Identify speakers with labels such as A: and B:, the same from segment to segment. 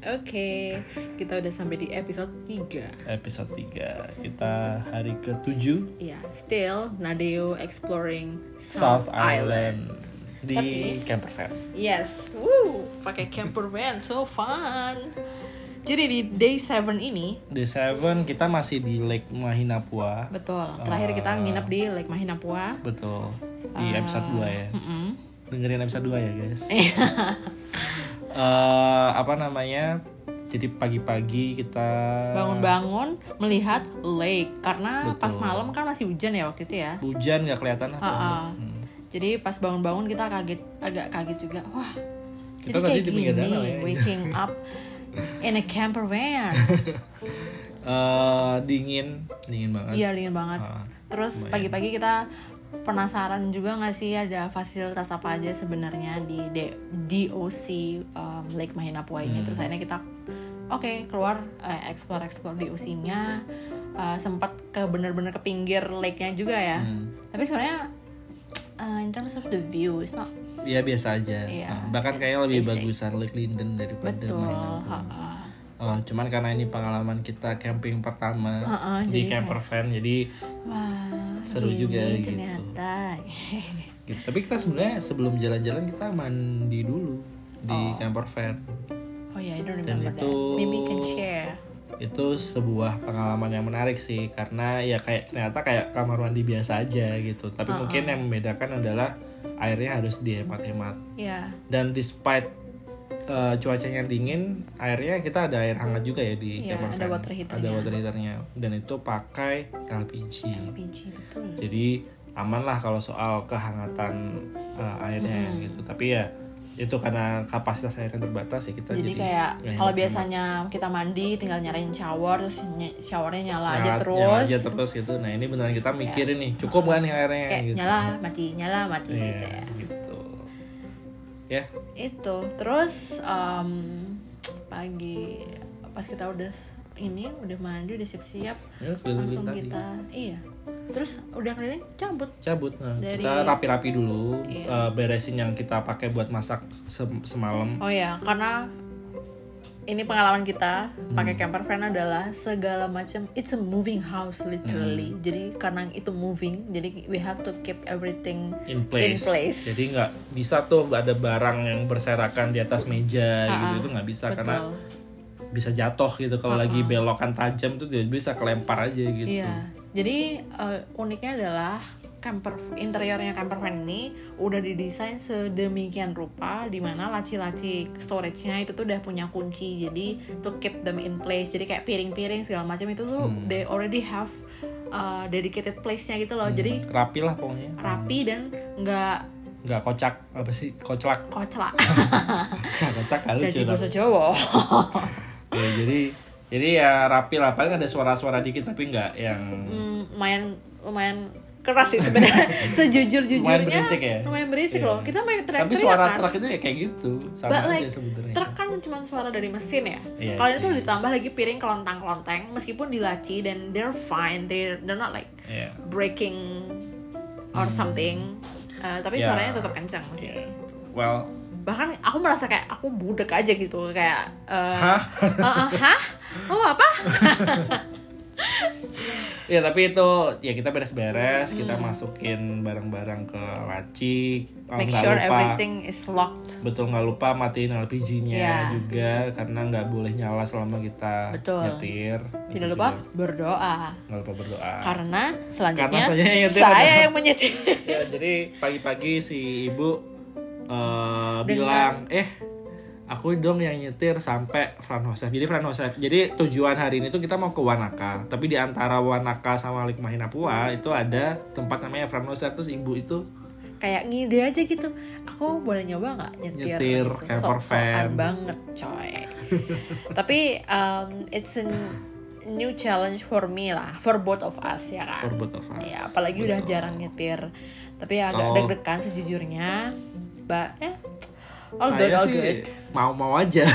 A: Oke, kita udah sampai di episode 3.
B: Episode 3. Kita hari ke-7.
A: Iya, still Nadeo exploring
B: South Island di
A: Tapi-
B: camper van.
A: Yes, pakai camper van, so fun. Jadi di day 7 ini,
B: Day 7 kita masih di Lake Mahinapua.
A: betul, terakhir kita nginep di Lake Mahinapua.
B: Betul. Di episode 2 ya. Dengerin episode 2 ya, guys. Jadi pagi-pagi kita
A: Bangun-bangun melihat lake karena
B: Betul.
A: pas malam kan masih hujan ya waktu itu ya.
B: hujan nggak kelihatan apa.
A: Jadi pas bangun-bangun kita agak kaget juga. Wah,
B: Kita
A: jadi
B: tadi
A: kayak
B: di pinggir
A: gini
B: danau ya.
A: waking up in a camper van.
B: Dingin banget.
A: Iya, dingin banget. Terus
B: lumayan.
A: pagi-pagi kita penasaran juga nggak sih ada fasilitas apa aja sebenarnya di DOC Lake Mahinapua ini. Terus akhirnya kita keluar explore DOC-nya, sempat ke bener-bener ke pinggir lake-nya juga ya. Tapi sebenarnya in terms of the view it's not.
B: Iya biasa aja.
A: Iya,
B: Bahkan
A: it's
B: kayaknya lebih
A: basic.
B: bagusan Lake Linden daripada
A: Betul.
B: Mahinapua. Cuman karena ini pengalaman kita camping pertama di
A: jadi
B: camper van, jadi
A: Wah,
B: seru
A: gini
B: juga gitu.
A: ternyata.
B: gitu. Tapi kita sebenarnya sebelum jalan-jalan kita mandi dulu di camper van.
A: Oh ya, I don't
B: Dan
A: remember that.
B: itu-
A: Maybe you can share.
B: Itu sebuah pengalaman yang menarik sih, karena ya ternyata kayak kamar mandi biasa aja gitu. Tapi mungkin yang membedakan adalah airnya harus dihemat-hemat.
A: Ya,
B: Dan despite cuacanya dingin, airnya kita ada air hangat juga ya di
A: Iya,
B: camper
A: ada
B: van.
A: water heater-nya.
B: Ada water heater-nya. Dan itu pakai LPG.
A: LPG betul.
B: Jadi aman lah kalau soal kehangatan airnya gitu. Tapi ya itu karena kapasitas airnya terbatas ya kita
A: Jadi
B: jadi
A: kayak
B: ya
A: kalau
B: hemat-hemat.
A: biasanya kita mandi tinggal nyalain shower terus showernya nyala aja
B: Nyala
A: terus.
B: aja terus gitu. Nah ini beneran kita mikirin nih, cukup kan nih airnya
A: Kayak
B: gitu.
A: nyala mati
B: Iya,
A: gitu ya.
B: gitu. Ya,
A: Itu terus pagi pas kita udah mandi udah siap-siap
B: ya keliling
A: langsung
B: tadi.
A: kita terus udah keliling cabut.
B: Nah,
A: Dari-
B: kita rapi-rapi dulu,
A: Iya.
B: beresin yang kita pakai buat masak semalam.
A: Oh ya, karena ini pengalaman kita pakai camper van adalah segala macam, it's a moving house literally. Jadi karena itu moving, jadi we have to keep everything
B: In place. Jadi nggak bisa tuh ada barang yang berserakan di atas meja gitu, itu nggak bisa karena bisa jatuh gitu kalau lagi belokan tajam tuh dia bisa kelempar aja gitu.
A: Iya. Jadi uniknya adalah interiornya camper van ini udah didesain sedemikian rupa di mana laci-laci storage-nya itu tuh udah punya kunci. Jadi to keep them in place. Jadi kayak piring-piring segala macam itu tuh they already have dedicated place-nya gitu loh. Jadi
B: Rapi lah pokoknya.
A: rapi dan
B: Nggak kocak, apa sih? Koclak.
A: koclak.
B: Nggak kocak kan lucu.
A: Jadi bahasa Jawa.
B: Ya, jadi ya rapi lah, paling ada suara-suara dikit tapi nggak yang
A: lumayan keras sih sebenarnya. Sejujur-jujurnya
B: Lumayan berisik ya?
A: lumayan berisik
B: Iya.
A: loh. Kita main teriak-teriak
B: tapi suara
A: kan.
B: truk itu ya kayak gitu, sama
A: But
B: aja
A: like,
B: sebenarnya.
A: truk kan cuma suara dari mesin ya.
B: Iya
A: Kalau
B: sih.
A: itu ditambah lagi piring kelontang-kelonteng, meskipun dilaci dan they're fine, they're not like
B: Iya.
A: breaking or something. Tapi
B: Ya.
A: suaranya tetap kencang sih.
B: Well,
A: Bahkan aku merasa kayak aku budek aja gitu, kayak
B: hah?
A: hah? Oh apa?
B: Ya tapi itu ya kita beres-beres, kita masukin barang-barang ke laci.
A: Make
B: Nggak
A: sure
B: lupa,
A: everything is locked.
B: betul nggak lupa matiin LPG-nya
A: Iya.
B: juga karena nggak boleh nyala selama kita
A: Betul.
B: nyetir.
A: Tidak
B: Itu
A: lupa
B: juga
A: berdoa.
B: nggak lupa berdoa.
A: Karena selanjutnya
B: Karena selanjutnya yang nyetir
A: saya
B: adalah-
A: yang menyetir.
B: Ya, jadi pagi-pagi si ibu
A: Dengan-
B: bilang, aku dong yang nyetir sampai Franz Josef. Jadi tujuan hari ini tuh kita mau ke Wanaka. Tapi di antara Wanaka sama Lake Mahinapua itu ada tempat namanya Franz Josef. Terus ibu itu
A: Kayak ngide aja gitu. Aku boleh nyoba nggak nyetir?
B: Nyetir
A: gitu.
B: camper
A: Sok-sokan
B: van.
A: banget, coy. Tapi it's a new challenge for me lah, for both of us ya kan.
B: for both of us.
A: Ya, apalagi udah
B: Betul.
A: jarang nyetir. Tapi agak
B: Kalau-
A: deg-degan sejujurnya. All
B: Saya
A: good.
B: sih mau-mau aja.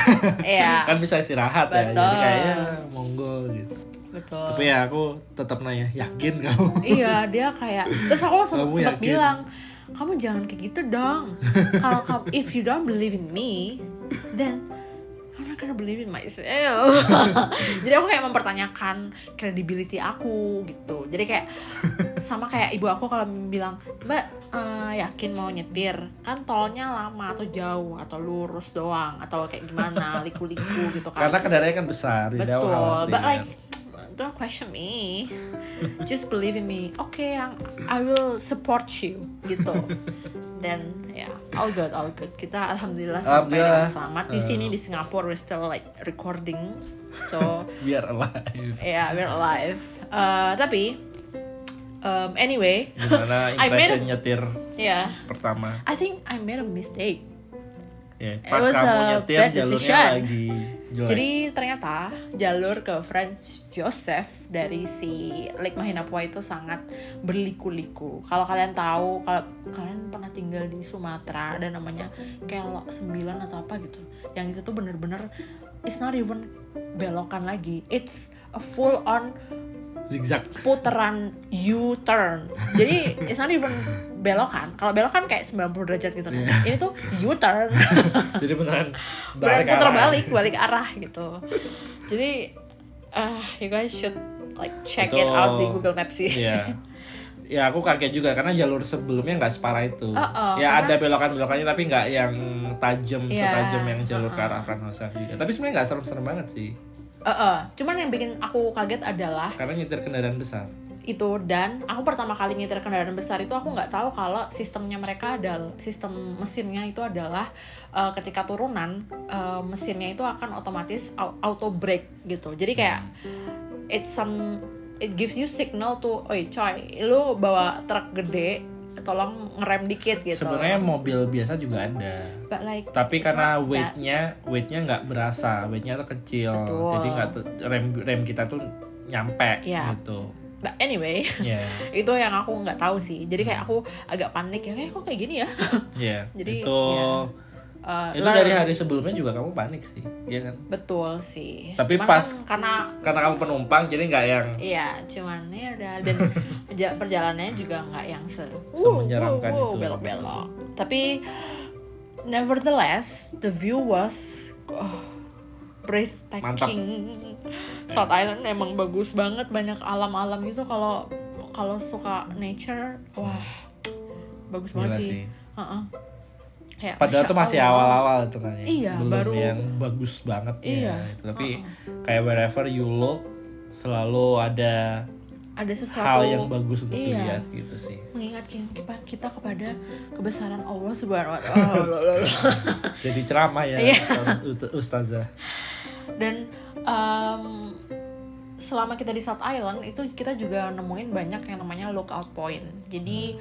A: Iya.
B: Kan bisa istirahat ya. Jadi
A: Betul.
B: kayaknya monggo gitu.
A: Betul.
B: Tapi ya aku tetap nanya, yakin kamu?
A: Iya, dia kayak terus aku
B: Kamu
A: sempat
B: yakin?
A: bilang, kamu jangan kayak gitu dong. Kalau kamu if you don't believe in me, then I'm not gonna believe in myself. Jadi aku kayak mempertanyakan credibility aku gitu. Jadi kayak sama kayak ibu aku kalau bilang, Mbak yakin mau nyetir, kan tolnya lama atau jauh atau lurus doang atau kayak gimana, liku-liku gitu kan.
B: Karena kendaraannya kan besar.
A: Betul, but like don't question me, just believe in me. Okay, I will support you gitu. Dan ya, all good. Kita alhamdulillah sampai dengan selamat di sini di Singapura. We're still like recording, so
B: biar alive.
A: Yeah, we're alive. Tapi anyway,
B: gimana impression nyetir pertama?
A: I think I made a mistake.
B: Pas kamu nyetir jalurnya lagi jelek.
A: Jadi ternyata jalur ke Franz Joseph dari si Lake Mahinapua itu sangat berliku-liku. Kalau kalian tahu, kalau kalian pernah tinggal di Sumatera, ada namanya Kelok 9 atau apa gitu. Yang itu tuh bener-bener it's not even belokan lagi, it's a full on
B: zigzag
A: putaran U-turn. Jadi it's not even belokan. Kalau belokan kayak 90 derajat gitu kan. Ini tuh U-turn.
B: Jadi beneran
A: putar balik arah gitu. Jadi you guys should like check it out di Google Maps sih.
B: Iya. Ya aku kaget juga karena jalur sebelumnya nggak separah itu. Ya ada belokan-belokannya tapi nggak yang tajam setajam yang jalur ke arah Franz Joseph juga. Tapi sebenarnya nggak serem-serem banget sih.
A: Cuman yang bikin aku kaget adalah
B: karena nyetir kendaraan besar
A: itu, dan aku pertama kali nyetir kendaraan besar itu aku nggak tahu kalau sistemnya mereka adalah sistem mesinnya itu adalah ketika turunan mesinnya itu akan otomatis auto brake gitu. Jadi kayak it gives you signal to, oi coy, lu bawa truk gede, tolong ngerem dikit gitu.
B: Sebenarnya mobil biasa juga ada.
A: But like,
B: tapi karena weightnya nggak berasa, weightnya tuh kecil. Betul. Jadi nggak rem kita tuh nyampe gitu.
A: But anyway, itu yang aku nggak tahu sih. Jadi kayak aku agak panik ya, kok kayak gini ya. Jadi
B: itu dari hari sebelumnya juga kamu panik sih, iya kan?
A: Betul sih.
B: Tapi cuman pas kan karena kamu penumpang jadi nggak yang.
A: Iya, cuman ya udah, dan perjalanannya juga nggak yang
B: semenyeramkan itu.
A: Belok-belok. Tapi nevertheless, the view was breathtaking. South Island emang bagus banget, banyak alam-alam gitu. Kalau suka nature, wah bagus banget sih.
B: Ya, padahal tuh masih awal-awal itu kan ya.
A: Iya,
B: belum
A: baru
B: yang bagus banget ya. Tapi kayak wherever you look selalu ada
A: sesuatu
B: hal yang bagus untuk dilihat gitu sih.
A: Mengingatkan kita kepada kebesaran Allah Subhanahu wa taala.
B: Jadi ceramah ya, ustazah.
A: Dan selama kita di South Island itu kita juga nemuin banyak yang namanya lookout point. Jadi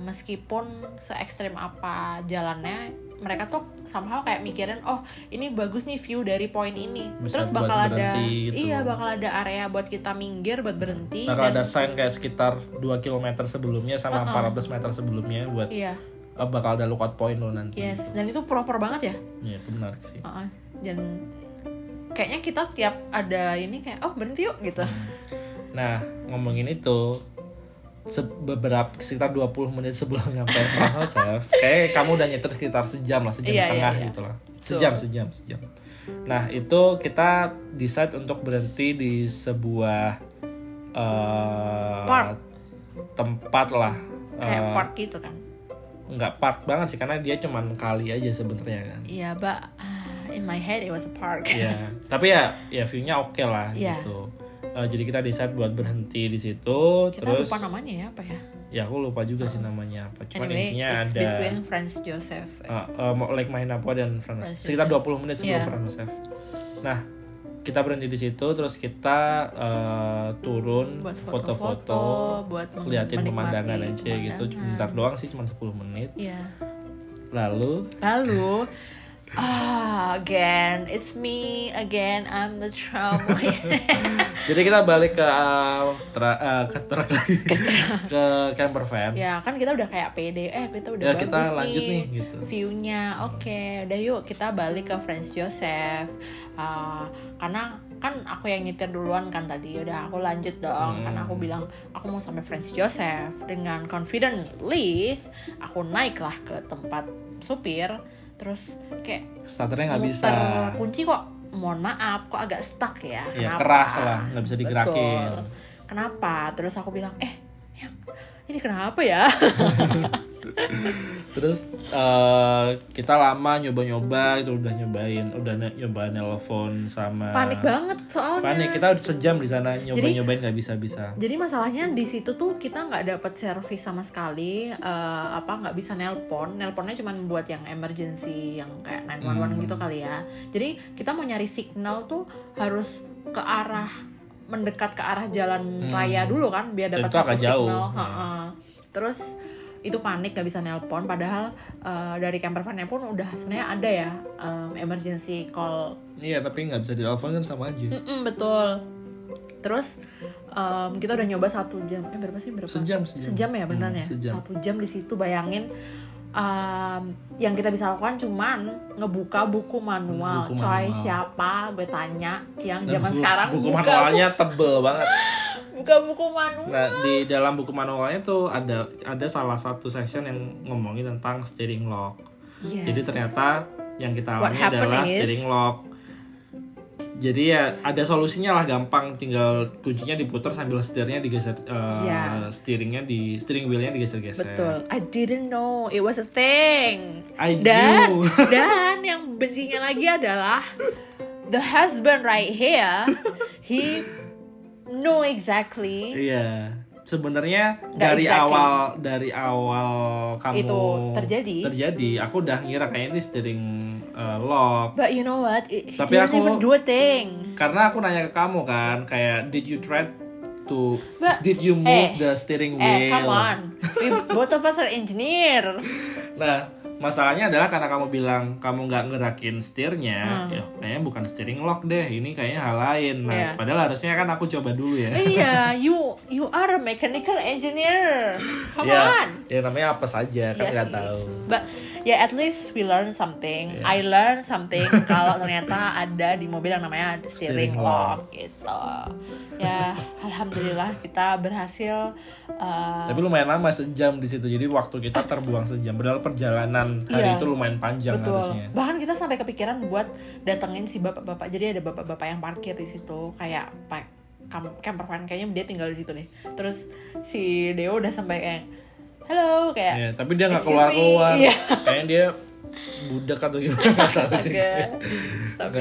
A: meskipun se-ekstrim apa jalannya, mereka tuh somehow kayak mikirin, oh ini bagus nih view dari point ini.
B: Bisa
A: terus bakal ada
B: gitu.
A: bakal ada area buat kita minggir buat berhenti.
B: Bakal ada sign kayak sekitar 2 km sebelumnya sama 14 meter sebelumnya buat bakal ada lookout point lo nanti.
A: Yes, dan itu proper banget ya.
B: Iya, itu menarik sih.
A: Dan kayaknya kita setiap ada ini kayak berhenti yuk gitu.
B: Nah, ngomongin itu sekitar 20 menit sebelum nyampe Franz Joseph, kayak kamu udah nyetir sekitar sejam setengah gitu lah. Sejam. Nah, itu kita decide untuk berhenti di sebuah tempat lah.
A: Kayak park gitu kan.
B: Enggak park banget sih, karena dia cuman kali aja sebenarnya kan.
A: Iya, but in my head it was a park.
B: Iya, tapi ya view-nya oke lah gitu. Jadi kita decide buat berhenti di situ.
A: Kita
B: terus
A: lupa namanya ya apa ya?
B: Ya aku lupa juga sih namanya apa. Cuman
A: anyway,
B: intinya
A: it's
B: ada
A: between Franz Joseph.
B: Lake Mahinapua dan Franz sekitar 20 menit sebelum Franz Joseph. Nah, kita berhenti di situ, terus kita turun
A: buat
B: foto-foto, buat liatin pemandangan aja gitu. Bentar doang sih, cuma 10 menit.
A: Iya.
B: Lalu
A: again, it's me again. I'm the trouble.
B: Jadi kita balik ke truk lagi, ke camper van.
A: Ya kan kita udah kayak pede, kita udah bagus
B: kita lanjut nih gitu.
A: View-nya oke, udah yuk kita balik ke Franz Joseph. Karena kan aku yang nyetir duluan kan tadi, udah aku lanjut dong. Karena aku bilang aku mau sampai Franz Joseph dengan confidently, aku naik lah ke tempat supir. terus kayak
B: starternya nggak bisa.
A: muter kunci kok, mohon maaf, kok agak stuck ya.
B: Ya,
A: Kenapa?
B: keras lah, nggak bisa digerakin.
A: Betul. Kenapa? Terus aku bilang, ini kenapa ya?
B: Terus kita lama nyoba-nyoba, itu udah nyoba nelpon sama.
A: Panik banget soalnya.
B: Panik, kita udah sejam di sana nyobain nggak bisa.
A: Jadi masalahnya di situ tuh kita nggak dapat servis sama sekali, nggak bisa nelponnya cuma buat yang emergency yang kayak 911 gitu kali ya. Jadi kita mau nyari signal tuh harus mendekat ke arah jalan raya dulu kan biar dapat satu signal. Terus itu panik gak bisa nelpon, padahal dari camper van-nya pun udah sebenarnya ada ya emergency call.
B: Iya, tapi nggak bisa ditelepon kan sama aja.
A: Betul. Terus kita udah nyoba 1 jam. Berapa sih?
B: Sejam
A: ya benar ya. 1 jam di situ, bayangin. Yang kita bisa lakukan cuman ngebuka buku manual. Coy, siapa gue tanya yang zaman sekarang
B: buku manualnya tebel banget.
A: Buka buku manual.
B: Nah, di dalam buku manualnya tuh ada salah satu section yang ngomongin tentang steering lock.
A: Yes.
B: Jadi ternyata yang kita alami adalah steering lock. Jadi ya ada solusinya lah, gampang, tinggal kuncinya diputar sambil setirnya digeser, steering wheelnya digeser-geser.
A: Betul. I didn't know it was a thing.
B: knew.
A: Dan yang bencinya lagi adalah the husband right here. He know exactly.
B: Iya. Sebenarnya
A: Nggak
B: dari awal kamu
A: itu terjadi,
B: aku udah ngira kayaknya ini steering lock.
A: But you know what?
B: Tapi
A: didn't even do a thing.
B: Karena aku nanya ke kamu kan, kayak did you move the steering wheel?
A: Come on. Both of us are engineer.
B: Nah, masalahnya adalah karena kamu bilang kamu nggak ngerakin setirnya, ya kayaknya bukan steering lock deh, ini kayaknya hal lain. Nah, padahal harusnya kan aku coba dulu ya.
A: Iya, you are a mechanical engineer. Come on.
B: Ya namanya apa saja kan nggak tahu.
A: But at least we learn something. I learn something kalau ternyata ada di mobil yang namanya steering lock gitu. Ya, alhamdulillah kita berhasil.
B: Tapi lumayan lama, sejam di situ. Jadi waktu kita terbuang sejam. Padahal perjalanan hari itu lumayan panjang.
A: Betul.
B: Harusnya.
A: Bahkan kita sampai kepikiran buat datengin si bapak-bapak. Jadi ada bapak-bapak yang parkir di situ, kayak camper van, kayaknya dia tinggal di situ deh. Terus si Deo udah sampai kayak halo, kayak.
B: Ya, tapi dia nggak keluar. Kayaknya dia budak atau gimana, nggak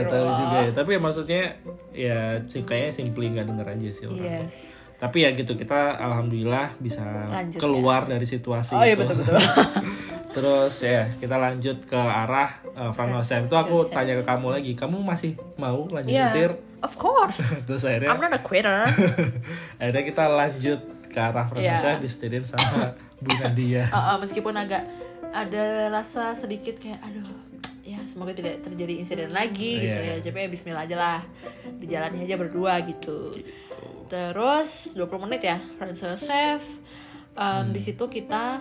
B: tahu juga ya. Tapi ya maksudnya ya kayaknya simply nggak denger aja sih orang.
A: Yes.
B: Tapi ya gitu, kita alhamdulillah bisa lanjut, keluar dari situasi
A: itu. Iya, betul.
B: Terus ya kita lanjut ke arah Franz Josef. Itu aku tanya ke kamu lagi, kamu masih mau lanjut nyetir?
A: Of course.
B: Terus akhirnya
A: I'm not a quitter.
B: Akhirnya kita lanjut ke arah Franz Josef, disetirin sama Bu Nadia.
A: Meskipun agak ada rasa sedikit kayak aduh, ya semoga tidak terjadi insiden lagi gitu ya. Jadi bismillah aja lah, dijalani aja berdua gitu. Terus 20 menit ya Franz Josef. Di situ kita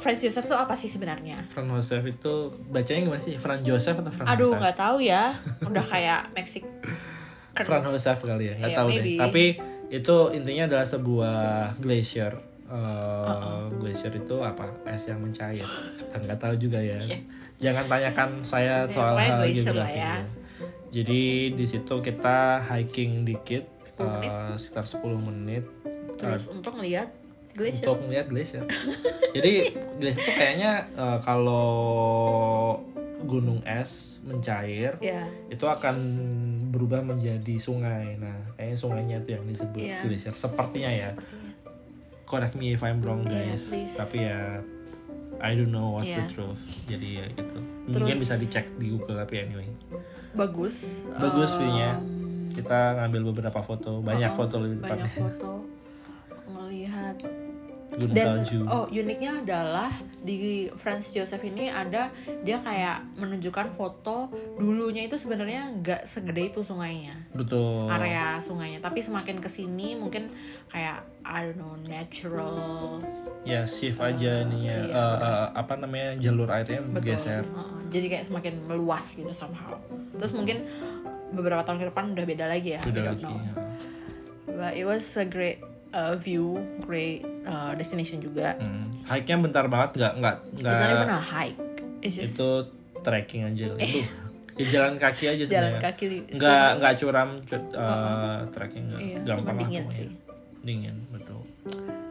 A: Franz Josef itu apa sih sebenarnya?
B: Franz Josef itu bacanya gimana sih? Franz Josef atau Franz
A: Aduh,
B: Josef?
A: nggak tahu ya. Udah kayak Meksik.
B: Franz Josef kali ya, nggak tahu deh. Tapi itu intinya adalah sebuah glacier. Glacier itu apa? Es yang mencair. Nggak tahu juga ya. Jangan tanyakan saya soal hal geografi. Ya. Jadi di situ kita hiking dikit, sekitar 10 menit.
A: Terus untuk melihat glacier. Jadi glacier itu kayaknya kalau gunung es mencair, itu akan berubah menjadi sungai. Nah, kayaknya sungainya itu yang disebut glacier. Sepertinya ya. Correct me if I'm wrong guys. Tapi ya I don't know what's the truth. Jadi ya gitu. Mungkin bisa dicek di Google, tapi anyway. Bagus view-nya. Kita ngambil beberapa foto, banyak foto lebih tepatnya. Banyak foto ngelihat
B: gunung salju.
A: Uniknya adalah di Franz Josef ini dia kayak menunjukkan foto dulunya itu sebenarnya nggak segede itu sungainya.
B: Betul.
A: Area sungainya, tapi semakin kesini mungkin kayak I don't know, natural.
B: Ya shift aja nih ya. Apa namanya, jalur airnya bergeser.
A: Jadi kayak semakin meluas gitu somehow. Terus mungkin beberapa tahun ke depan udah beda lagi ya.
B: Beda lagi. Ya.
A: But it was a great view, great destination juga.
B: Hike-nya bentar banget, nggak.
A: It's not even a hike.
B: Itu trekking aja itu. Ya jalan kaki aja
A: Jalan
B: sebenarnya.
A: kaki.
B: Nggak curam trekking nggak.
A: Iya,
B: Gampang
A: cuma
B: lah
A: dingin
B: pokoknya.
A: sih.
B: Dingin, betul.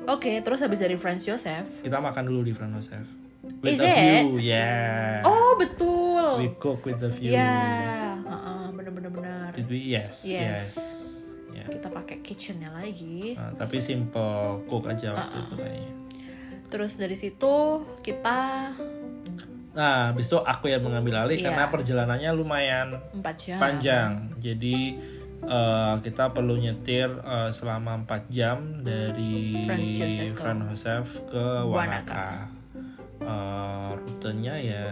A: Oke, terus habis dari Franz Joseph.
B: Kita makan dulu di Franz Joseph.
A: Is
B: With the
A: it?
B: view, yeah.
A: Oh, betul.
B: We cook with the view.
A: Ya, bener-bener.
B: Did we? Yes.
A: Yes.
B: Yeah.
A: Kita pakai kitchennya lagi.
B: Tapi simple cook aja waktu itu kayaknya.
A: Terus dari situ kita
B: Nah, habis itu aku yang mengambil alih
A: Iya.
B: karena perjalanannya lumayan
A: 4 jam.
B: panjang. Jadi kita perlu nyetir selama 4 jam dari Franz Joseph ke Wanaka. Rutenya ya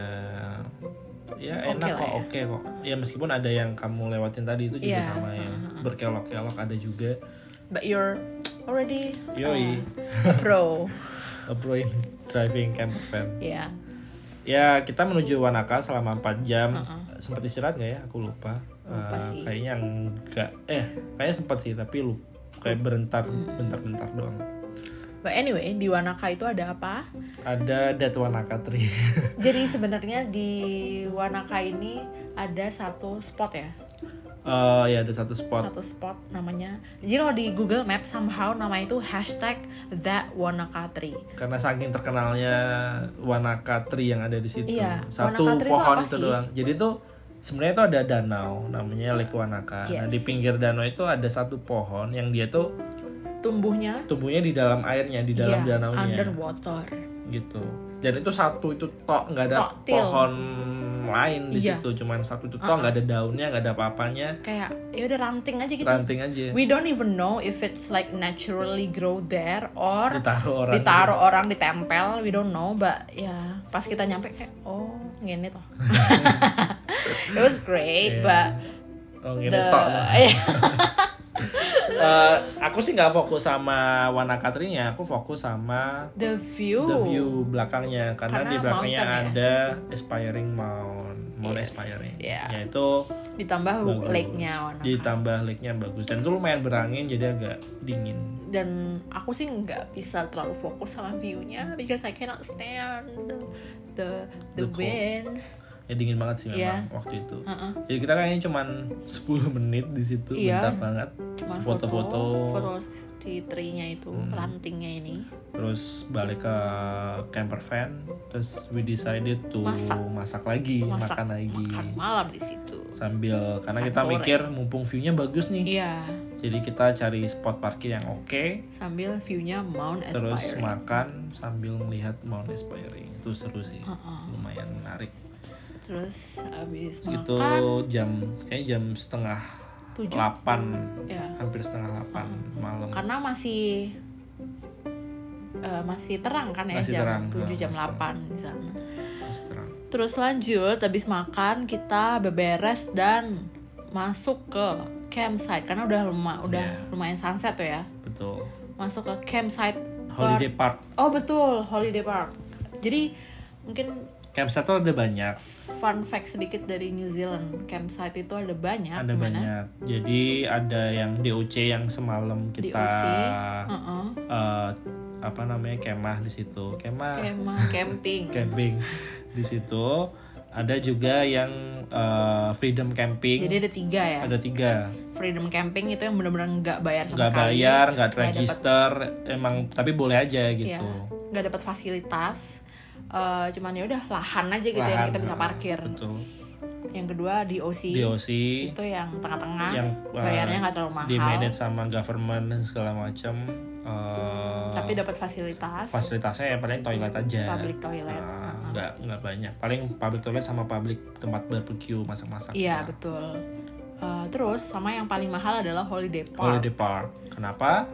B: enak kok, oke kok. Ya meskipun ada yang kamu lewatin tadi itu juga sama yang berkelok-kelok ada juga.
A: But you're already
B: Yoi.
A: pro.
B: A pro in driving camper van.
A: Ya.
B: Ya kita menuju Wanaka selama 4 jam. Sempat istirahat nggak ya? Aku lupa.
A: Sih.
B: Kayaknya enggak. Kayaknya sempat sih tapi kayak bentar doang.
A: But anyway, di Wanaka itu ada apa?
B: Ada That Wanaka Tree.
A: Jadi sebenarnya di Wanaka ini ada satu spot ya.
B: Ya ada satu spot.
A: Satu spot namanya. Jadi kalau di Google Maps somehow namanya itu #ThatWanakaTree.
B: Karena saking terkenalnya Wanaka Tree yang ada di situ.
A: Iya,
B: Satu
A: Wanaka Tree
B: pohon
A: itu apa
B: itu
A: sih?
B: doang. Jadi tuh sebenarnya itu ada danau namanya Lake Wanaka. Nah,
A: Yes.
B: di pinggir danau itu ada satu pohon yang dia tuh
A: Tumbuhnya
B: di dalam airnya, di dalam danaunya.
A: underwater.
B: Gitu. Dan itu satu itu tok, nggak ada
A: Tok, til.
B: pohon lain di
A: Iya.
B: situ, cuman satu itu tok, nggak ada daunnya, nggak ada apa-apanya,
A: Kayak ya udah ranting aja gitu.
B: ranting aja.
A: We don't even know if it's like naturally grow there or
B: Ditaruh orang.
A: ditempel. We don't know, but ya pas kita nyampe kayak oh gini toh. It was great,
B: Yeah.
A: but
B: Oh, gini tok.
A: Iya.
B: Aku sih nggak fokus sama Wanaka Tree-nya, aku fokus sama
A: the view.
B: belakangnya karena di belakangnya
A: mountain,
B: ada Aspiring Mount
A: Yes,
B: Aspiring.
A: yeah.
B: Yaitu
A: Ditambah
B: bagus.
A: lake-nya Wanaka.
B: Ditambah lake-nya bagus dan itu lumayan berangin jadi agak dingin.
A: Dan aku sih nggak bisa terlalu fokus sama view-nya because I cannot stand the
B: The cold.
A: wind.
B: Ya dingin banget sih memang
A: Iya.
B: waktu itu.
A: Uh-uh.
B: Jadi kita kayaknya cuman 10 menit di situ,
A: Iya.
B: bentar banget.
A: Cuma
B: Foto
A: si tree-nya itu, rantingnya ini.
B: terus balik ke camper van, terus we decided to masak lagi, makan lagi.
A: Makan malam di situ.
B: Sambil karena
A: Makan
B: kita
A: sore.
B: mikir mumpung view-nya bagus nih.
A: Iya,
B: Jadi kita cari spot parkir yang oke,
A: sambil view-nya Mount
B: terus
A: Aspiring.
B: makan sambil melihat Mount Aspiring. Itu seru sih. Lumayan menarik.
A: Terus abis
B: Itu
A: makan
B: kayaknya jam setengah
A: 7.
B: 8,
A: Ya.
B: hampir setengah 8 malam.
A: Karena masih terang kan ya,
B: Masih
A: jam
B: terang,
A: 7 jam
B: masih
A: 8 di sana.
B: Terus terang.
A: Terus lanjut habis makan kita beberes dan masuk ke campsite karena udah lumayan sunset tuh ya.
B: Betul.
A: Masuk ke campsite
B: Holiday Park.
A: Oh betul, Holiday Park. Jadi mungkin
B: Campsite tuh ada banyak.
A: fun fact sedikit dari New Zealand, campsite itu ada banyak.
B: Ada banyak. Jadi ada yang DOC yang semalam kita
A: DOC,
B: apa namanya kemah di situ. Kemah
A: camping.
B: camping di situ. Ada juga yang freedom camping.
A: Jadi ada 3 ya.
B: Ada 3.
A: Freedom camping itu yang benar-benar nggak bayar sama
B: Nggak
A: sekali.
B: bayar, nggak register, emang tapi boleh aja gitu.
A: Iya, nggak dapat fasilitas. Cuman ya udah lahan aja gitu yang
B: Lahan,
A: kita bisa parkir.
B: Betul.
A: Yang kedua DOC.
B: DOC
A: Itu yang tengah-tengah.
B: yang
A: bayarnya nggak terlalu mahal.
B: di manage sama government dan segala macam.
A: Tapi dapat fasilitas.
B: Fasilitasnya ya paling toilet aja.
A: Public toilet.
B: Nggak banyak. Paling public toilet sama public tempat barbecue masak-masak.
A: Iya betul. Terus sama yang paling mahal adalah Holiday Park.
B: Holiday Park. Kenapa?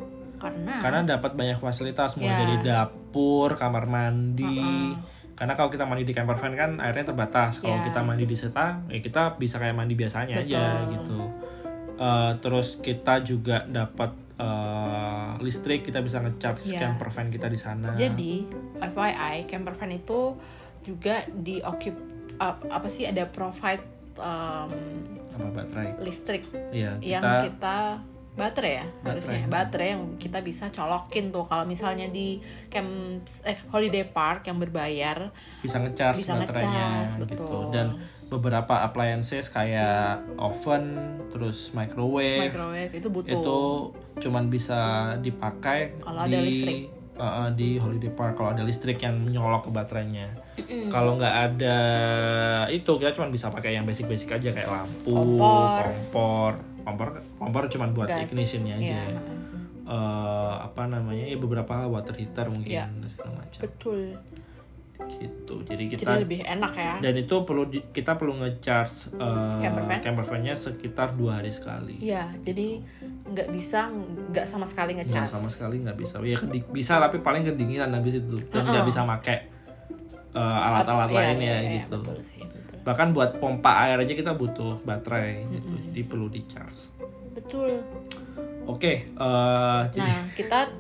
B: Karena dapat banyak fasilitas mulai
A: Ya.
B: dari dapur, kamar mandi. Karena kalau kita mandi di camper van kan airnya terbatas. Kalau
A: Ya.
B: kita mandi di Seta, ya kita bisa kayak mandi biasanya aja
A: Betul.
B: gitu. Terus kita juga dapat listrik, kita bisa ngecharge
A: Ya.
B: camper van kita di sana.
A: Jadi FYI camper van itu juga ada provide
B: apa baterai?
A: listrik
B: Iya,
A: yang kita baterai ya, harusnya baterai yang kita bisa colokin tuh kalau misalnya di holiday park yang berbayar
B: bisa ngecharge baterainya
A: ngecas,
B: gitu.
A: betul.
B: Dan beberapa appliances kayak oven, terus microwave
A: itu butuh.
B: Itu cuman bisa dipakai
A: kalau ada listrik.
B: Di holiday park kalau ada listrik yang nyolok ke baterainya. Kalau nggak ada itu kita cuma bisa pakai yang basic aja kayak lampu, kompor cuma buat ignitionnya aja.
A: Yeah.
B: Apa namanya ya beberapa water heater mungkin dan segala macam.
A: Betul.
B: Gitu. Jadi
A: lebih enak ya.
B: Dan itu kita perlu ngecharge camper van-nya sekitar 2 hari sekali.
A: Iya, jadi nggak sama sekali ngecas.
B: Nggak sama sekali nggak bisa. Ya bisa tapi paling kedinginan habis itu dan nggak bisa pakai alat-alat lainnya gitu.
A: Betul sih, betul.
B: Bahkan buat pompa air aja kita butuh baterai gitu. Jadi perlu di charge.
A: Betul.
B: Oke,
A: nah kita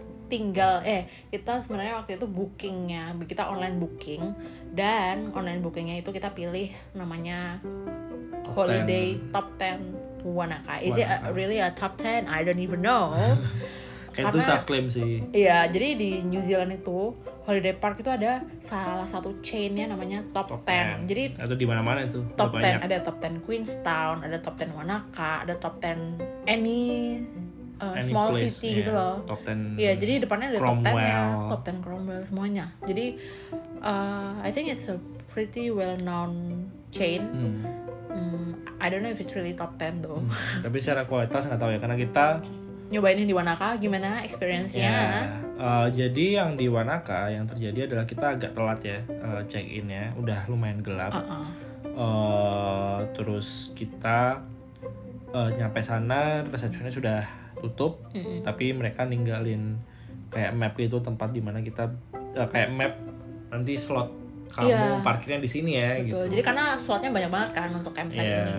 A: sebenarnya waktu itu bookingnya kita online booking, dan online bookingnya itu kita pilih namanya Holiday Top 10 Wanaka. Is it really a top 10? I don't even know.
B: Kayak itu self claim sih.
A: Iya, jadi di New Zealand itu Holiday Park itu ada salah satu chainnya namanya Top 10. Jadi
B: atau di mana-mana itu.
A: Top 10 ada Top 10 Queenstown, ada Top 10 Wanaka, ada Top 10 any small
B: place,
A: city gitu loh.
B: Top 10.
A: Iya, jadi depannya ada
B: Cromwell.
A: Top 10 ya, Top 10 Cromwell semuanya. Jadi I think it's a pretty well known chain. I don't know if it's really top 10 though.
B: Tapi secara kualitas nggak tahu ya, karena kita
A: nyobainnya di Wanaka, gimana experience-nya?
B: Jadi yang di Wanaka yang terjadi adalah kita agak telat ya check in ya, udah lumayan gelap. Terus kita nyampe sana resepsinya sudah tutup, tapi mereka ninggalin kayak map gitu tempat dimana kita kayak map nanti slot kamu parkirnya di sini ya.
A: Betul.
B: Gitu.
A: Jadi karena slotnya banyak banget kan untuk campsite ini.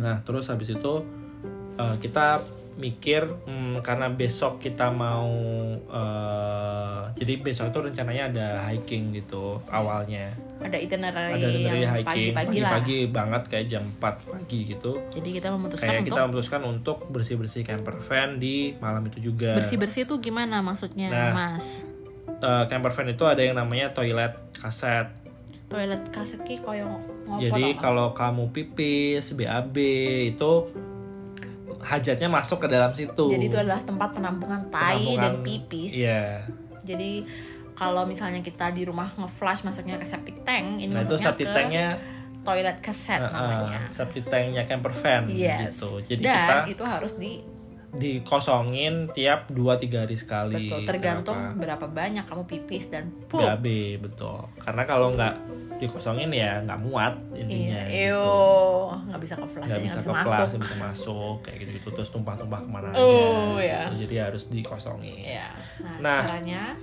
B: Nah terus habis itu kita mikir karena besok kita mau jadi besok itu rencananya ada hiking gitu awalnya.
A: Ada itinerary yang
B: pagi-pagi banget kayak jam 4 pagi gitu.
A: Jadi kita
B: memutuskan untuk bersih-bersih camper van di malam itu juga.
A: Bersih-bersih itu gimana maksudnya, Mas?
B: Camper van itu ada yang namanya toilet kaset.
A: Toilet kaset ki koyo ngopo.
B: Jadi kalau kamu pipis, BAB itu hajatnya masuk ke dalam situ.
A: Jadi itu adalah tempat penampungan tai dan pipis.
B: Iya.
A: Jadi kalau misalnya kita di rumah nge-flush masuknya ke septic tank, ini masuknya
B: itu septic tanknya
A: toilet kaset namanya.
B: Septic tanknya camper van gitu. Jadi
A: dan itu harus
B: dikosongin tiap 2-3 hari sekali.
A: Betul, tergantung berapa banyak kamu pipis dan pup.
B: BAB, betul. Karena kalau nggak dikosongin ya nggak muat intinya.
A: Nggak bisa ke-flush,
B: nggak bisa masuk kayak gitu terus tumpah-tumpah kemana aja. Gitu. Jadi harus dikosongin. Nah, caranya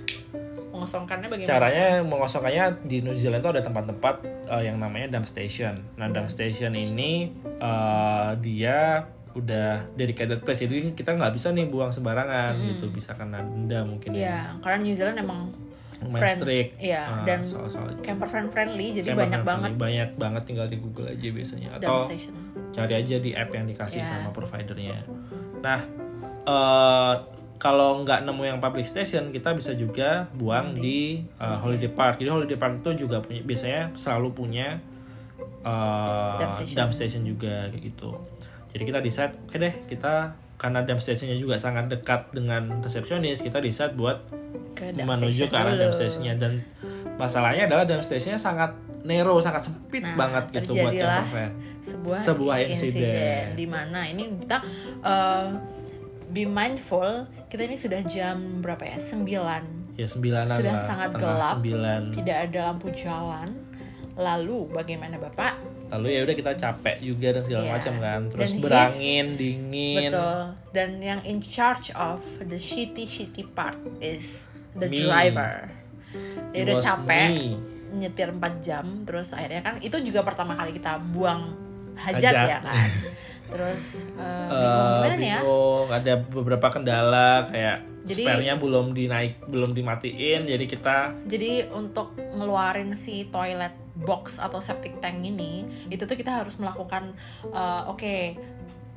A: mengosongkannya bagaimana?
B: Caranya mengosongkannya di New Zealand itu ada tempat-tempat yang namanya dump station. Nah, dump station ini dia udah dedicated place, jadi kita nggak bisa nih buang sembarangan gitu, bisa kena denda mungkin.
A: Iya, karena New Zealand emang
B: strict.
A: Iya, dan camper van friendly, jadi banyak banget
B: tinggal di Google aja biasanya atau cari aja di app yang dikasih sama providernya. Nah, kalau nggak nemu yang public station, kita bisa juga buang di holiday park. Jadi holiday park itu juga biasanya selalu punya dump station juga kayak gitu. Jadi kita decide, oke deh, kita karena dump stationnya juga sangat dekat dengan resepsionis, kita decide buat menuju ke arah dump stationnya. Dan masalahnya adalah dump stationnya sangat narrow, sangat sempit banget gitu buat camper van. Sebuah insiden.
A: Di mana ini kita be mindful, kita ini sudah jam berapa ya? 9.
B: Ya 9-an
A: sudah
B: lah,
A: sangat gelap,
B: 9.
A: Tidak ada lampu jalan. Lalu bagaimana Bapak?
B: Lalu ya udah kita capek juga dan segala macam kan. Terus berangin, dingin.
A: Betul. Dan yang in charge of the shitty part is the driver. Dia udah capek nyetir 4 jam, terus akhirnya kan itu juga pertama kali kita buang hajat. Ya kan. Terus
B: bingung, ada beberapa kendala kayak spare-nya belum dimatiin, jadi
A: untuk ngeluarin si toilet box atau septic tank ini, itu tuh kita harus melakukan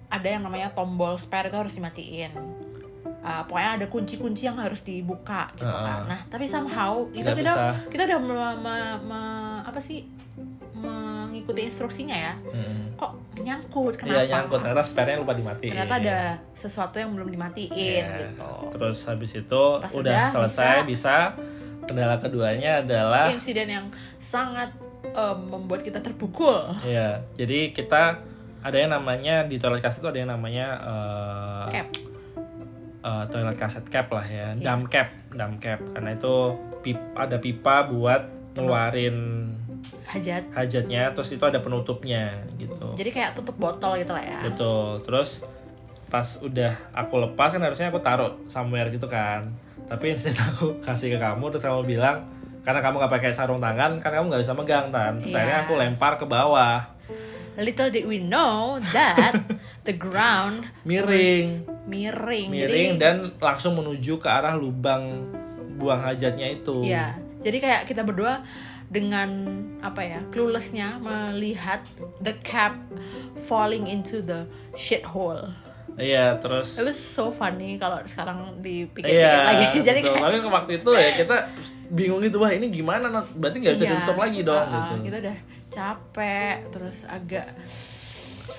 A: ada yang namanya tombol spare itu harus dimatiin. Pokoknya ada kunci-kunci yang harus dibuka gitu kan. Nah tapi somehow itu kita udah mengikuti instruksinya ya. Kok nyangkut, kenapa?
B: Iya nyangkut, ternyata spare-nya lupa dimatiin.
A: Ternyata ada sesuatu yang belum dimatiin gitu.
B: Terus habis itu udah selesai bisa. Kendala keduanya adalah
A: insiden yang sangat membuat kita terpukul.
B: Iya, jadi kita ada yang namanya di toilet kaset itu ada yang namanya
A: cap.
B: Toilet kaset cap lah ya, dump cap, karena itu ada pipa buat ngeluarin hajatnya, terus itu ada penutupnya gitu.
A: Jadi kayak tutup botol gitu lah ya.
B: Betul. Terus pas udah aku lepas kan harusnya aku taruh somewhere gitu kan. Tapi instead aku kasih ke kamu, terus kamu bilang karena kamu gak pakai sarung tangan kan kamu gak bisa megang kan. Terus akhirnya aku lempar ke bawah. Little
A: did we know that the ground
B: miring
A: jadi,
B: dan langsung menuju ke arah lubang buang hajatnya itu.
A: Iya. Jadi kayak kita berdua dengan cluelessnya melihat the cap falling into the shithole.
B: Iya, terus
A: it was so funny kalau sekarang dipikir-pikir lagi. Jadi
B: kayak tapi waktu itu ya kita bingung gitu, wah ini gimana, berarti nggak bisa ditutup lagi dong gitu.
A: Kita udah capek, terus agak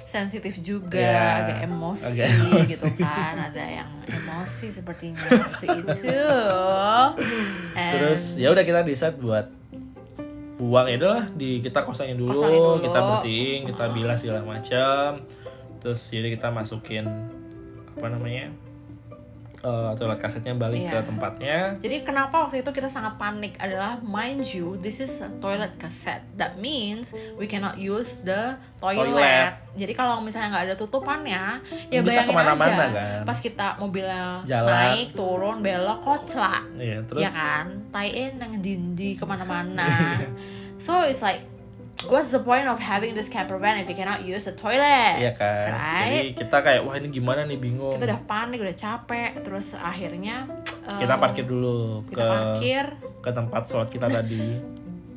A: sensitif juga, agak emosi gitu kan, ada yang emosi sepertinya waktu itu.
B: Terus ya udah kita decide buat buang itu lah, kita kosongin dulu, kita bersihin, kita bilas segala macam. Terus jadi kita masukin toilet kasetnya balik ke tempatnya.
A: Jadi kenapa waktu itu kita sangat panik adalah, mind you, this is a toilet cassette. That means we cannot use the toilet. Jadi kalau misalnya nggak ada tutupannya, ya
B: bisa
A: bayangin aja
B: kan?
A: Pas kita mobilnya
B: jalan,
A: naik, turun, belok, koclak,
B: terus
A: ya kan, tie-in yang dindi kemana-mana. So it's like, what's the point of having this camper van if you cannot use the toilet?
B: Iya kan.
A: Right?
B: Jadi kita kayak wah ini gimana nih, bingung.
A: Kita udah panik, udah capek. Terus akhirnya
B: kita parkir dulu ke tempat slot kita tadi.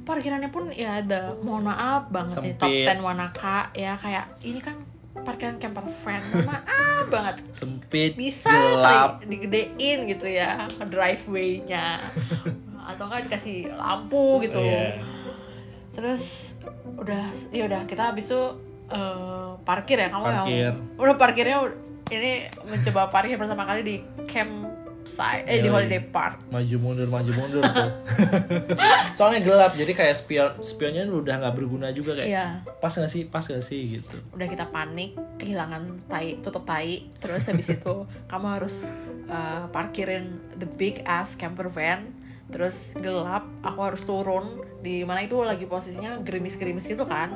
A: Parkirannya pun ya ada, mohon maaf banget nih, top 10 Wanaka ya, kayak ini kan parkiran camper van, mohon maaf banget.
B: Sempit,
A: bisa
B: gelap,
A: digedein gitu ya driveway-nya. Atau kan dikasih lampu gitu. Terus udah kita habis itu parkir ya, kamu udah parkirnya ini mencoba parkir pertama kali di campsite di holiday park,
B: maju mundur tuh. Soalnya gelap, jadi kayak spionnya udah nggak berguna juga, kayak pas nggak sih gitu.
A: Udah kita panik, kehilangan tutup tai, terus habis itu kamu harus parkirin the big ass camper van. Terus gelap, aku harus turun di mana itu lagi posisinya gerimis-gerimis gitu kan.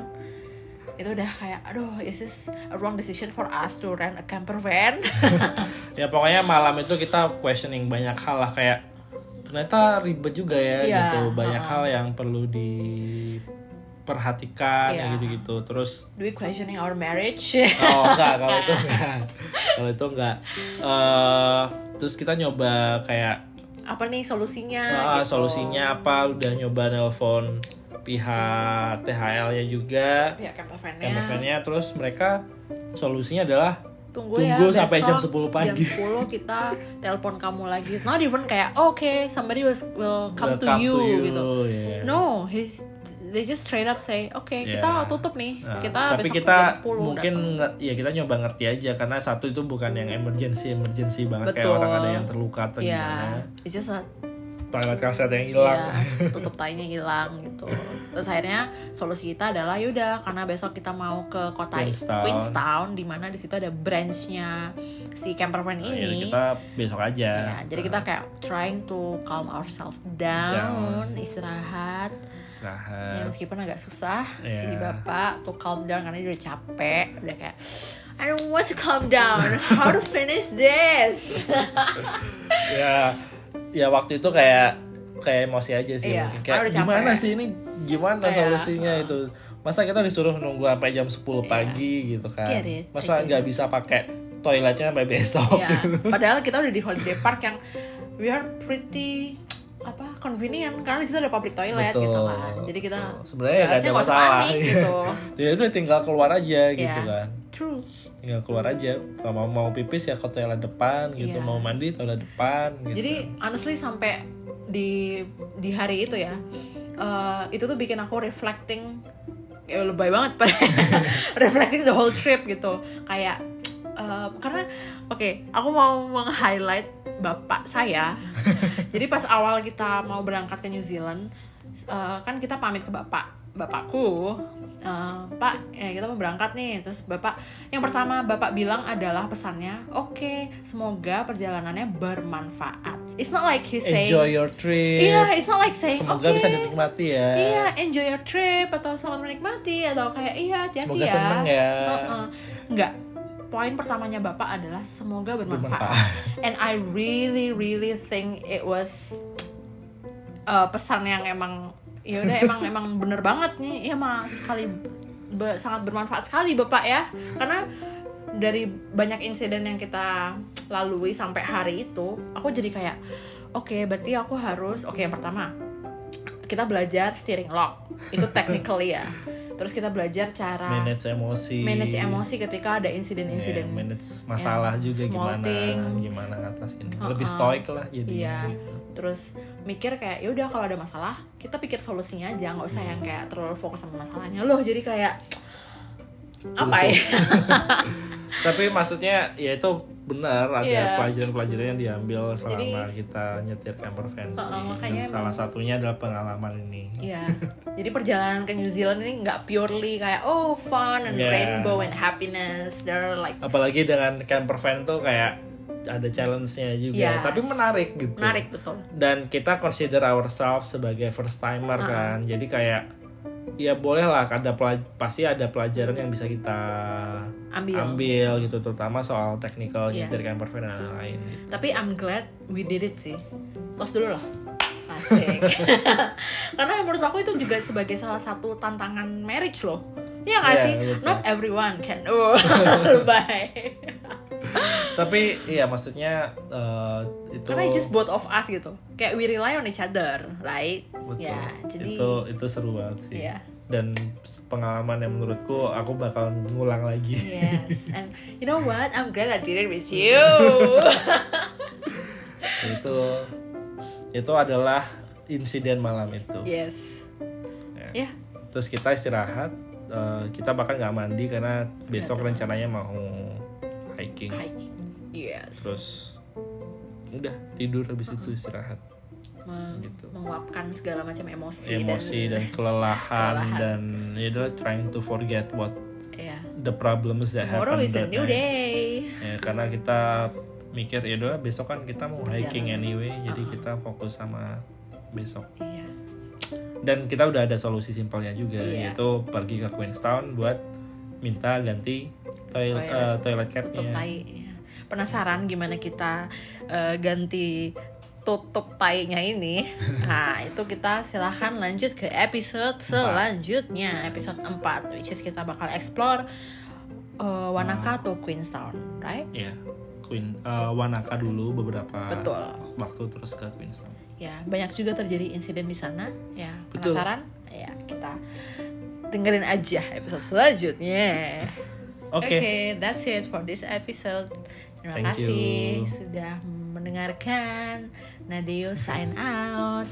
A: Itu udah kayak, aduh, is this a wrong decision for us to rent a camper van?
B: Ya pokoknya malam itu kita questioning banyak hal lah, kayak ternyata ribet juga ya gitu. Banyak hal yang perlu diperhatikan gitu-gitu. Terus
A: do we questioning our marriage?
B: Enggak, kalau itu enggak. Terus kita nyoba kayak
A: apa nih solusinya gitu.
B: Solusinya apa, udah nyoba nelpon pihak THL-nya juga,
A: pihak camper
B: van-nya, terus mereka solusinya adalah tunggu sampai jam 10 pagi.
A: Jam 10 kita telepon kamu lagi. It's not even kayak somebody will come to you gitu. No, they just straight up say, kita tutup nih. Kita
B: tapi
A: besok
B: kita
A: jam 10
B: mungkin kita nyoba ngerti aja, karena satu itu bukan yang emergency banget. Betul. Kayak orang ada yang terluka atau gimana.
A: It's just a
B: toilet kaset yang hilang.
A: Tutup tainya hilang gitu. Terus akhirnya solusi kita adalah yaudah, karena besok kita mau ke kota Queenstown, di mana di situ ada branch-nya si camper van ini.
B: Kita besok aja.
A: Jadi kita kayak trying to calm ourselves down. Istirahat. Ya, meskipun agak susah si bapak to calm down karena dia udah capek, udah kayak I don't want to calm down. How to finish this?
B: Ya waktu itu kayak emosi aja sih, mungkin kayak gimana sih ini, gimana solusinya itu. Masa kita disuruh nunggu sampai jam 10 pagi gitu kan. Masa nggak bisa pakai toiletnya sampai besok.
A: Padahal kita udah di holiday park yang we are pretty convenient karena di situ ada public toilet
B: Betul,
A: gitu kan. Jadi kita
B: sebenarnya nggak ada
A: harusnya nggak usah
B: masalah
A: panik gitu.
B: Jadi udah tinggal keluar aja gitu
A: Yeah.
B: kan.
A: True.
B: Tinggal keluar aja. Kalau mau pipis ya ke toilet depan gitu,
A: Iya.
B: mau mandi toilet depan gitu.
A: Jadi honestly sampai di hari itu ya, itu tuh bikin aku reflecting, lebay banget reflecting the whole trip gitu. Kayak karena aku mau meng-highlight bapak saya. Jadi pas awal kita mau berangkat ke New Zealand, kan kita pamit ke bapakku, Pak, kita mau berangkat nih. Terus yang pertama bapak bilang adalah pesannya, semoga perjalanannya bermanfaat. It's not like he saying
B: enjoy your trip.
A: Iya, it's not like saying
B: semoga bisa dinikmati ya.
A: Iya, enjoy your trip atau selamat menikmati atau kayak hati-hati
B: semoga
A: ya.
B: seneng ya.
A: Enggak. Poin pertamanya bapak adalah semoga bermanfaat. And I really really think it was pesan yang emang ya udah emang bener banget nih. Iya mah sangat bermanfaat sekali bapak ya. Karena dari banyak insiden yang kita lalui sampai hari itu, aku jadi kayak berarti aku harus yang pertama kita belajar steering lock. Itu technically ya. Terus kita belajar cara
B: manage emosi
A: ketika ada insiden-insiden,
B: manage masalah juga gimana ngatasin. Lebih stoik lah jadinya. Gitu.
A: Terus mikir kayak ya udah kalau ada masalah kita pikir solusinya aja, nggak usah yang kayak terlalu fokus sama masalahnya loh. Jadi kayak apa ya?
B: Tapi maksudnya ya itu benar, ada pelajaran-pelajaran yang diambil selama kita nyetir camper van sih. Salah satunya adalah pengalaman ini.
A: Iya. Jadi perjalanan ke New Zealand ini nggak purely kayak fun and rainbow and happiness. They're like
B: apalagi dengan camper van tuh kayak ada challenge-nya juga, tapi menarik gitu.
A: Menarik betul.
B: Dan kita consider ourselves sebagai first timer kan. Jadi kayak ya boleh lah pasti ada pelajaran yang bisa kita ambil gitu, terutama soal technical nyetir camper van dan lain-lain gitu.
A: Tapi I'm glad we did it sih. Tos dulu lah. Asik. Karena menurut aku itu juga sebagai salah satu tantangan marriage loh. Iya gak sih?
B: Betul.
A: Not everyone can. Bye.
B: Tapi iya maksudnya itu
A: karena just both of us gitu. Kayak we rely on each other, right?
B: Betul.
A: Ya, jadi
B: itu seru banget sih.
A: Yeah. Dan
B: pengalaman yang menurutku aku bakal ngulang lagi.
A: Yes, and you know what? I'm glad I did it with you.
B: Itu adalah insiden malam itu.
A: Yes. Ya.
B: Terus kita istirahat. Kita bahkan nggak mandi karena besok rencananya mau hiking.
A: Yes.
B: Terus udah tidur habis itu istirahat.
A: Gitu. Menguapkan segala macam emosi
B: dan kelelahan dan ya udah trying to forget what the problems that
A: tomorrow
B: happen
A: is a new day.
B: Ya, karena kita mikir ya udah besok kan kita mau hiking anyway, jadi kita fokus sama besok.
A: Iya.
B: Dan kita udah ada solusi simpelnya juga, yaitu pergi ke Queenstown buat minta ganti toilet capnya.
A: Penasaran gimana kita ganti tutup tainya ini? Nah, itu kita silahkan lanjut ke episode selanjutnya, episode 4, which is kita bakal explore Wanaka atau Queenstown, right?
B: Iya, Wanaka dulu beberapa waktu terus ke Queenstown.
A: Ya, banyak juga terjadi insiden di sana. Ya,
B: betul.
A: Penasaran? Ya, kita dengerin aja episode selanjutnya. Okay, that's it for this episode. Terima kasih sudah mendengarkan. Nadeo sign out.